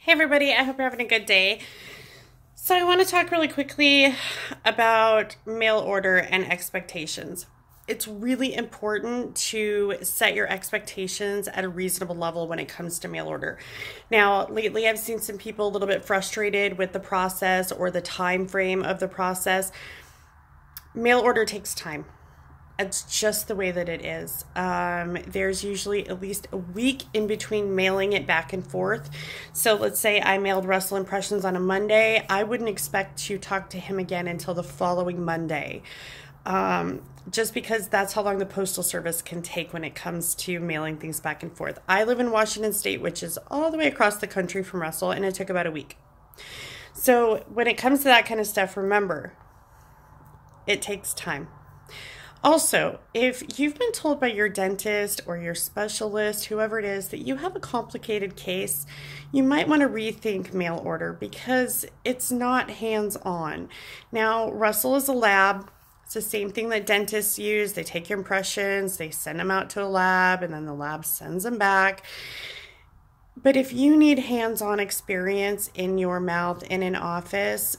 Hey everybody, I hope you're having a good day. So I want to talk really quickly about mail order and expectations. It's really important to set your expectations at a reasonable level when it comes to mail order. Now, lately I've seen some people a little bit frustrated with the process or the time frame of the process. Mail order takes time. It's just the way that it is. There's usually at least a week in between mailing it back and forth. So let's say I mailed Russell Impressions on a Monday. I wouldn't expect to talk to him again until the following Monday. Just because that's how long the Postal Service can take when it comes to mailing things back and forth. I live in Washington State, which is all the way across the country from Russell, and it took about a week. So when it comes to that kind of stuff, remember, it takes time. Also, if you've been told by your dentist or your specialist, whoever it is, that you have a complicated case, you might want to rethink mail order because it's not hands-on. Now, Russell is a lab. It's the same thing that dentists use. They take your impressions, they send them out to a lab, and then the lab sends them back. But if you need hands-on experience in your mouth in an office,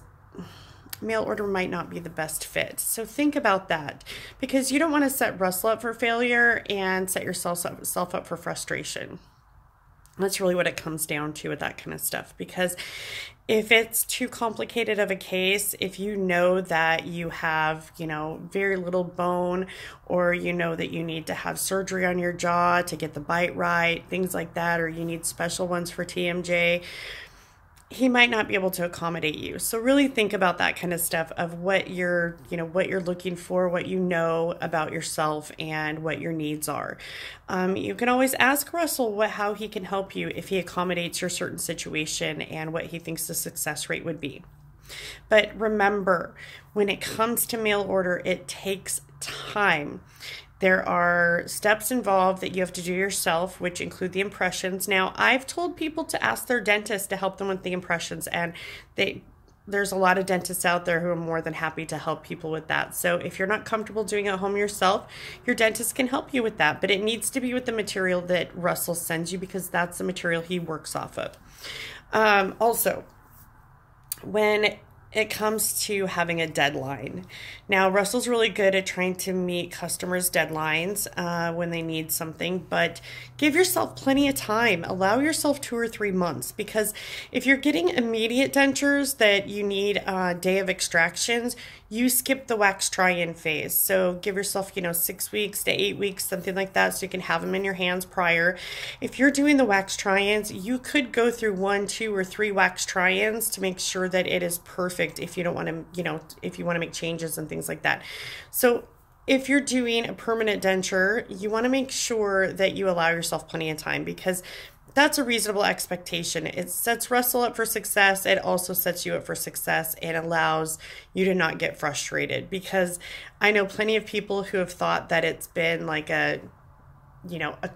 mail order might not be the best fit. So think about that, because you don't want to set Russell up for failure and set yourself up for frustration. That's really what it comes down to with that kind of stuff, because if it's too complicated of a case, if you know that you have, very little bone, or you know that you need to have surgery on your jaw to get the bite right, things like that, or you need special ones for TMJ, he might not be able to accommodate you. So really think about that kind of stuff of what you're looking for, what you know about yourself, and what your needs are. You can always ask Russell how he can help you if he accommodates your certain situation and what he thinks the success rate would be. But remember, when it comes to mail order, it takes time. There are steps involved that you have to do yourself, which include the impressions. Now, I've told people to ask their dentist to help them with the impressions, and there's a lot of dentists out there who are more than happy to help people with that. So if you're not comfortable doing it at home yourself, your dentist can help you with that, but it needs to be with the material that Russell sends you, because that's the material he works off of. Also, when it comes to having a deadline. Now, Russell's really good at trying to meet customers' deadlines when they need something, but give yourself plenty of time. Allow yourself 2 or 3 months, because if you're getting immediate dentures that you need a day of extractions, you skip the wax try-in phase. So give yourself, 6 weeks to 8 weeks, something like that, so you can have them in your hands prior. If you're doing the wax try-ins, you could go through 1, 2, or 3 wax try-ins to make sure that it is perfect if you don't want to, if you want to make changes and things like that. So if you're doing a permanent denture, you want to make sure that you allow yourself plenty of time, because that's a reasonable expectation. It sets Russell up for success. It also sets you up for success and allows you to not get frustrated, because I know plenty of people who have thought that it's been like a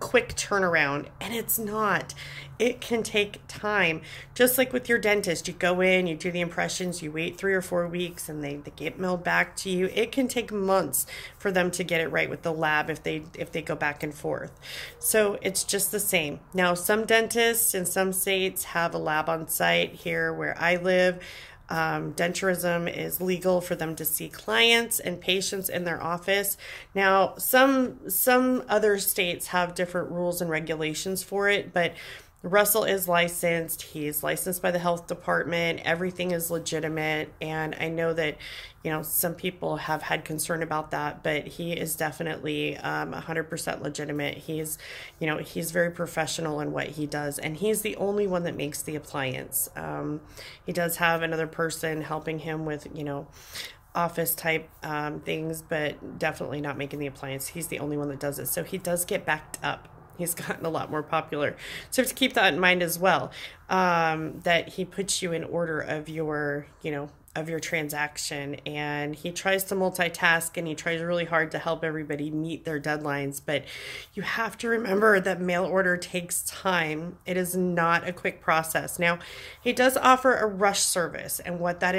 quick turnaround, and it's not. It can take time. Just like with your dentist, you go in, you do the impressions, you wait 3 or 4 weeks, and they get mailed back to you. It can take months for them to get it right with the lab if they go back and forth. So it's just the same. Now, some dentists in some states have a lab on site. Here where I live, denturism is legal for them to see clients and patients in their office. Now, some other states have different rules and regulations for it, but Russell is licensed. He's licensed by the health department. Everything is legitimate. And I know that, some people have had concern about that, but he is definitely 100% legitimate. He's very professional in what he does, and he's the only one that makes the appliance. He does have another person helping him with, office type things, but definitely not making the appliance. He's the only one that does it. So he does get backed up. He's gotten a lot more popular. So you have to keep that in mind as well, that he puts you in order of your, of your transaction, and he tries to multitask, and he tries really hard to help everybody meet their deadlines. But you have to remember that mail order takes time. It is not a quick process. Now, he does offer a rush service, and what that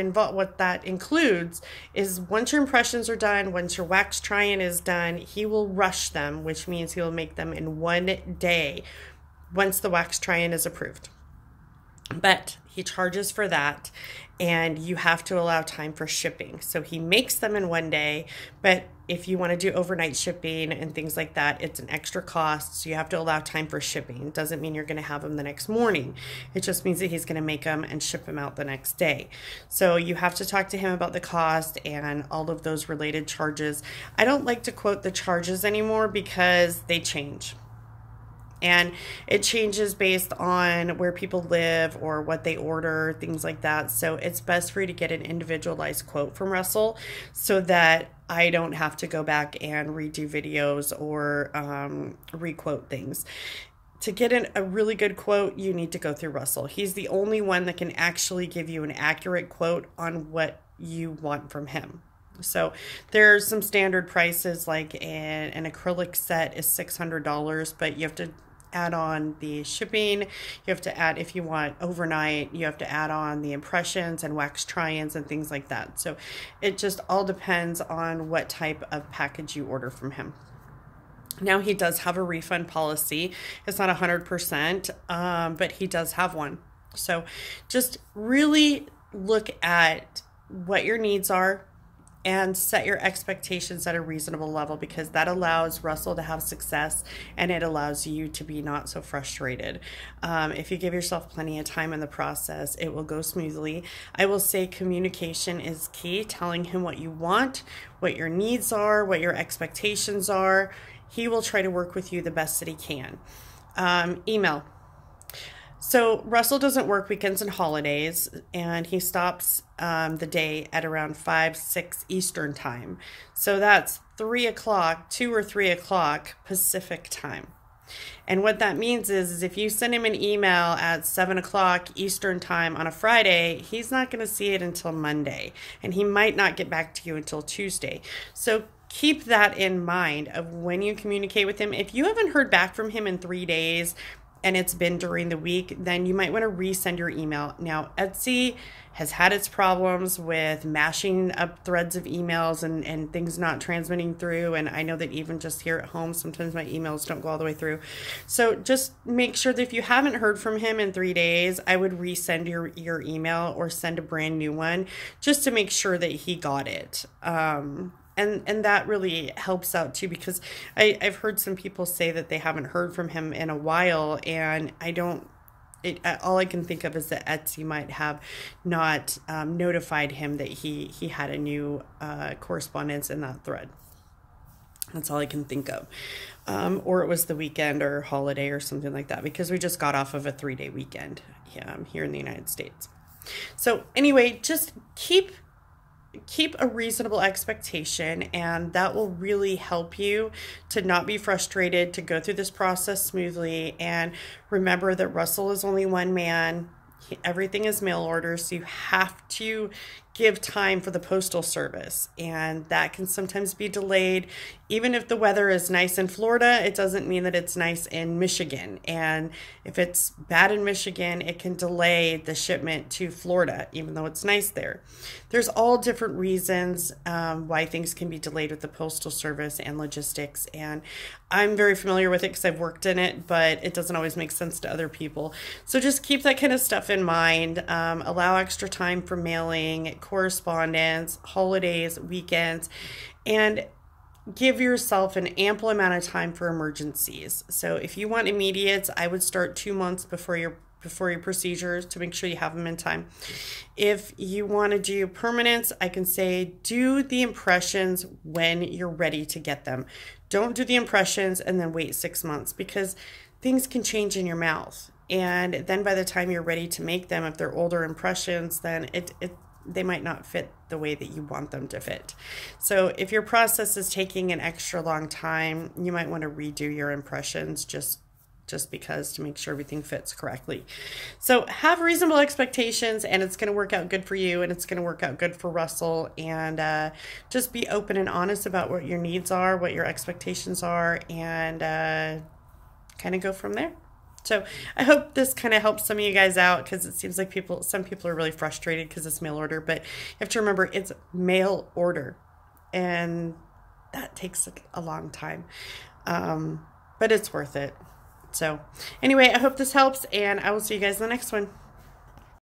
includes is once your impressions are done, once your wax try-in is done, he will rush them, which means he will make them in 1 day once the wax try-in is approved. but he charges for that, and you have to allow time for shipping. So he makes them in one day, but if you want to do overnight shipping and things like that, it's an extra cost. So you have to allow time for shipping. It doesn't mean you're going to have them the next morning. It just means that he's going to make them and ship them out the next day. So you have to talk to him about the cost and all of those related charges. I don't like to quote the charges anymore because they change. And it changes based on where people live or what they order, things like that. So it's best for you to get an individualized quote from Russell so that I don't have to go back and redo videos or requote things. To get a really good quote, you need to go through Russell. He's the only one that can actually give you an accurate quote on what you want from him. So there's some standard prices, like an acrylic set is $600, but you have to add on the shipping. You have to add, if you want overnight, you have to add on the impressions and wax try-ins and things like that. So it just all depends on what type of package you order from him. Now, he does have a refund policy. It's not 100%, but he does have one. So just really look at what your needs are and set your expectations at a reasonable level, because that allows Russell to have success and it allows you to be not so frustrated. If you give yourself plenty of time in the process, it will go smoothly. I will say communication is key, telling him what you want, what your needs are, what your expectations are. He will try to work with you the best that he can. Email. So Russell doesn't work weekends and holidays, and he stops the day at around 5, 6 Eastern time. So that's 3 o'clock, 2 or 3 o'clock Pacific time. And what that means is if you send him an email at 7 o'clock Eastern time on a Friday, he's not going to see it until Monday, and he might not get back to you until Tuesday. So keep that in mind of when you communicate with him. If you haven't heard back from him in 3 days, and it's been during the week, then you might want to resend your email. Now, Etsy has had its problems with mashing up threads of emails and things not transmitting through. And I know that even just here at home, sometimes my emails don't go all the way through. So just make sure that if you haven't heard from him in 3 days, I would resend your email or send a brand new one just to make sure that he got it. And that really helps out too, because I've heard some people say that they haven't heard from him in a while, and all I can think of is that Etsy might have not notified him that he had a new correspondence in that thread. That's all I can think of. Or it was the weekend or holiday or something like that, because we just got off of a 3-day weekend here in the United States. So anyway, just keep a reasonable expectation, and that will really help you to not be frustrated, to go through this process smoothly. And remember that Russell is only one man. Everything is mail order, so you have to give time for the postal service, and that can sometimes be delayed. Even if the weather is nice in Florida, it doesn't mean that it's nice in Michigan. And if it's bad in Michigan, it can delay the shipment to Florida, even though it's nice there. There's all different reasons why things can be delayed with the postal service and logistics, and I'm very familiar with it because I've worked in it, but it doesn't always make sense to other people. So just keep that kind of stuff in mind. Allow extra time for mailing, correspondence, holidays, weekends, and give yourself an ample amount of time for emergencies. So if you want immediates, I would start 2 months before your procedures to make sure you have them in time. If you want to do permanents, I can say do the impressions when you're ready to get them. Don't do the impressions and then wait 6 months, because things can change in your mouth. And then by the time you're ready to make them, if they're older impressions, then they might not fit the way that you want them to fit. So if your process is taking an extra long time, you might want to redo your impressions just because, to make sure everything fits correctly. So have reasonable expectations, and it's going to work out good for you, and it's going to work out good for Russell. And just be open and honest about what your needs are, what your expectations are, and kind of go from there. So I hope this kind of helps some of you guys out, because it seems like some people are really frustrated because it's mail order, but you have to remember it's mail order, and that takes a long time, but it's worth it. So anyway, I hope this helps, and I will see you guys in the next one.